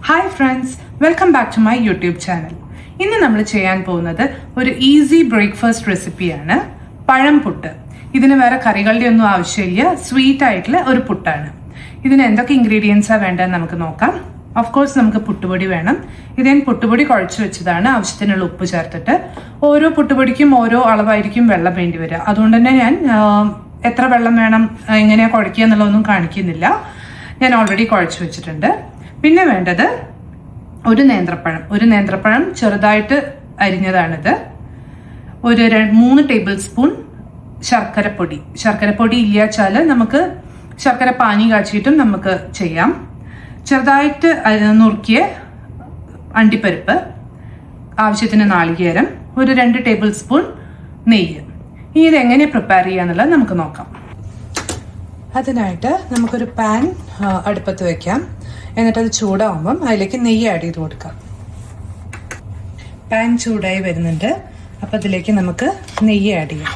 Hi friends, welcome back to my YouTube channel. ഇന്ന് നമ്മൾ ചെയ്യാൻ പോകുന്നത് ഒരു ഈസി ബ്രേക്ക്ഫാസ്റ്റ് റെസിപ്പിയാണ്, പഴം പുട്ട്. ഇതിന് വേറെ കറികളുടെ ഒന്നും ആവശ്യമില്ല, സ്വീറ്റ് ആയിട്ടുള്ള ഒരു പുട്ടാണ്. ഇതിന് എന്തൊക്കെ ഇൻഗ്രീഡിയൻസാണ് വേണ്ടതെന്ന് നമുക്ക് നോക്കാം. ഓഫ് കോഴ്സ് നമുക്ക് പുട്ടുപൊടി വേണം. ഇത് ഞാൻ പുട്ടുപൊടി കുഴച്ച് വെച്ചതാണ്, ആവശ്യത്തിനുള്ള ഉപ്പ് ചേർത്തിട്ട്. ഓരോ പുട്ടുപൊടിക്കും ഓരോ അളവായിരിക്കും വെള്ളം വേണ്ടി വരിക. അതുകൊണ്ട് തന്നെ ഞാൻ എത്ര വെള്ളം വേണം, എങ്ങനെയാണ് കുഴക്കുക എന്നുള്ളതൊന്നും കാണിക്കുന്നില്ല. ഞാൻ ഓൾറെഡി കുഴച്ച് വെച്ചിട്ടുണ്ട്. പിന്നെ വേണ്ടത് ഒരു നേന്ത്രപ്പഴം ചെറുതായിട്ട് അരിഞ്ഞതാണിത്. ഒരു 3 ടേബിൾ സ്പൂൺ ശർക്കരപ്പൊടി ഇല്ലാച്ചാൽ നമുക്ക് ശർക്കര പാനി കാച്ചിട്ടും നമുക്ക് ചെയ്യാം. ചെറുതായിട്ട് നുറുക്കിയ അണ്ടിപ്പരിപ്പ്, ആവശ്യത്തിന് നാളികേരം, ഒരു 2 ടേബിൾ സ്പൂൺ നെയ്യ്. ഇനി ഇതെങ്ങനെ പ്രിപ്പയർ ചെയ്യാന്നുള്ളത് നമുക്ക് നോക്കാം. അതിനായിട്ട് നമുക്കൊരു പാൻ അടുപ്പത്ത് വെക്കാം. എന്നിട്ട് അത് ചൂടാവുമ്പം അതിലേക്ക് നെയ്യ് ആഡ് ചെയ്ത് കൊടുക്കാം. പാൻ ചൂടായി വരുന്നുണ്ട്, അപ്പം അതിലേക്ക് നമുക്ക് നെയ്യ് ആഡ് ചെയ്യാം.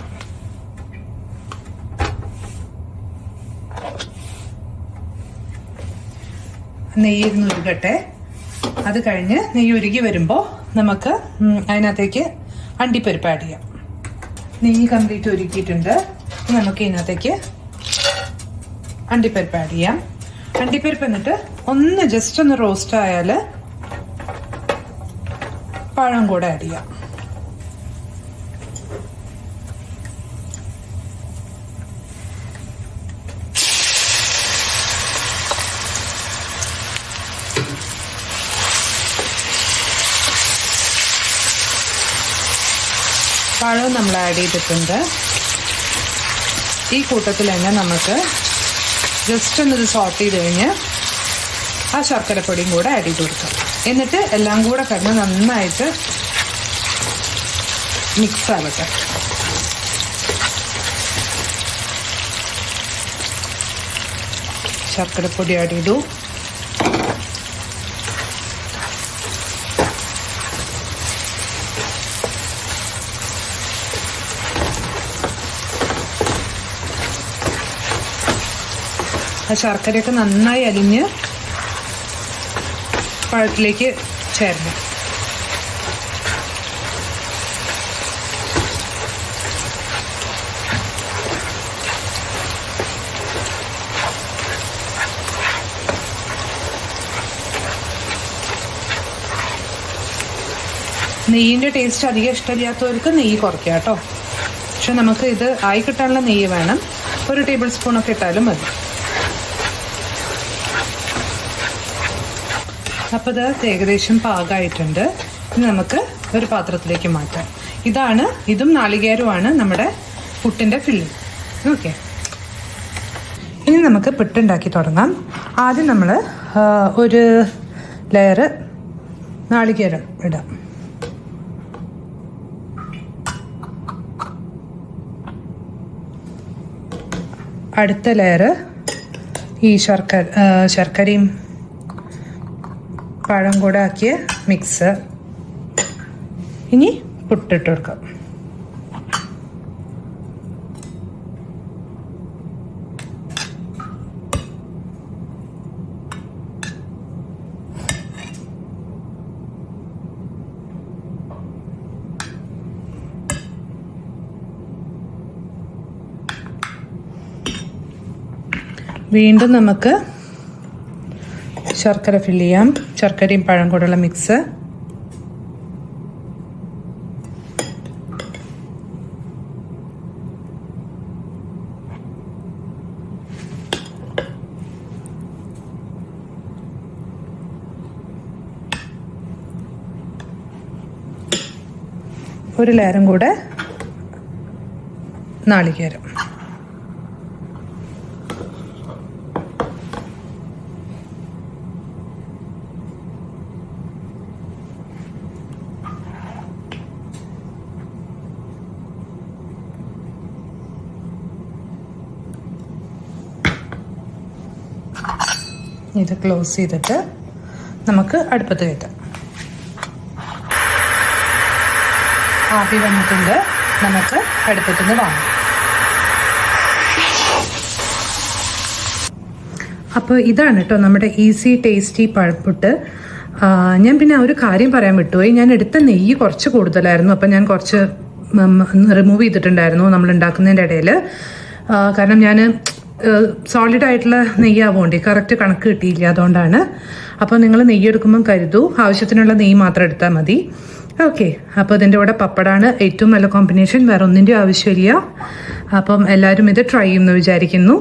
നെയ്യ് ഉരുകട്ടെ. അത് കഴിഞ്ഞ് നെയ്യ് ഉരുകി വരുമ്പോൾ നമുക്ക് അതിനകത്തേക്ക് അണ്ടിപ്പരിപ്പ് ആഡ് ചെയ്യാം. നെയ്യ് കംപ്ലീറ്റ് ഉരുക്കിയിട്ടുണ്ട്. നമുക്ക് ഇതിനകത്തേക്ക് അണ്ടിപ്പരിപ്പ് ആഡ് ചെയ്യാം. അണ്ടിപ്പരിപ്പ് എന്നിട്ട് ജസ്റ്റ് ഒന്ന് റോസ്റ്റ് ആയാൽ പഴം കൂടെ ആഡ് ചെയ്യാം. പഴവും നമ്മൾ ആഡ് ചെയ്തിട്ടുണ്ട്. ഈ കൂട്ടത്തിൽ തന്നെ നമുക്ക് ജസ്റ്റ് ഒന്നത് സോട്ട് ചെയ്ത് കഴിഞ്ഞ് ആ ശർക്കരപ്പൊടിയും കൂടെ ആഡ് ചെയ്ത് കൊടുക്കാം. എന്നിട്ട് എല്ലാം കൂടെ കിടന്ന് നന്നായിട്ട് മിക്സ് ആവട്ടെ. ശർക്കരപ്പൊടി ആഡ് ചെയ്തു. ആ ശർക്കരയൊക്കെ നന്നായി അലിഞ്ഞ് പഴത്തിലേക്ക് ചേർന്നു. നെയ്യിൻ്റെ ടേസ്റ്റ് അധികം ഇഷ്ടമില്ലാത്തവർക്ക് നെയ്യ് കുറയ്ക്കാം കേട്ടോ. പക്ഷെ നമുക്ക് ഇത് ആയി കിട്ടാനുള്ള നെയ്യ് വേണം. 1 ടേബിൾ സ്പൂണൊക്കെ ഇട്ടാലും മതി. അപ്പോൾ ഇത് ഏകദേശം പാകമായിട്ടുണ്ട്. ഇനി നമുക്ക് ഒരു പാത്രത്തിലേക്ക് മാറ്റാം. ഇതും നാളികേരവുമാണ് നമ്മുടെ പുട്ടിൻ്റെ ഫില്ലിംഗ്. ഓക്കെ, ഇനി നമുക്ക് പുട്ടുണ്ടാക്കി തുടങ്ങാം. ആദ്യം നമ്മൾ ഒരു ലെയർ നാളികേരം ഇടാം. അടുത്ത ലെയർ ഈ ശർക്കരയും പഴം കൂടെ ആക്കിയ മിക്സ്. ഇനി പുട്ടിട്ട് കൊടുക്കാം. വീണ്ടും നമുക്ക് ശർക്കര ഫില്ല് ചെയ്യാം. ശർക്കരയും പഴം കൂടെയുള്ള മിക്സ്. ഒരു ലെയറും കൂടെ നാളികേരം. ഇത് ക്ലോസ് ചെയ്തിട്ട് നമുക്ക് അടുപ്പത്ത് കയറ്റാം. ആവി വന്നിട്ടുണ്ട്, നമുക്ക് അടുപ്പത്തു നിന്ന് വാങ്ങാം. അപ്പോൾ ഇതാണ് കേട്ടോ നമ്മുടെ ഈസി ടേസ്റ്റി പഴപ്പുട്ട്. ഞാൻ പിന്നെ ഒരു കാര്യം പറയാൻ വിട്ടുപോയി. ഞാൻ എടുത്ത നെയ്യ് കുറച്ച് കൂടുതലായിരുന്നു. അപ്പം ഞാൻ കുറച്ച് റിമൂവ് ചെയ്തിട്ടുണ്ടായിരുന്നു നമ്മൾ ഉണ്ടാക്കുന്നതിൻ്റെ ഇടയിൽ. കാരണം ഞാൻ സോളിഡ് ആയിട്ടുള്ള നെയ്യാവുകൊണ്ട് കറക്റ്റ് കണക്ക് കിട്ടിയില്ല, അതുകൊണ്ടാണ്. അപ്പോൾ നിങ്ങൾ നെയ്യ് എടുക്കുമ്പം കരുതൂ, ആവശ്യത്തിനുള്ള നെയ്യ് മാത്രം എടുത്താൽ മതി. ഓക്കെ, അപ്പോൾ ഇതിൻ്റെ കൂടെ പപ്പടാണ് ഏറ്റവും നല്ല കോമ്പിനേഷൻ, വേറെ ഒന്നിൻ്റെ ആവശ്യമില്ല. അപ്പം എല്ലാവരും ഇത് ട്രൈ ചെയ്യുമെന്ന് വിചാരിക്കുന്നു.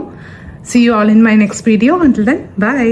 See you all in my next video. Until then, bye.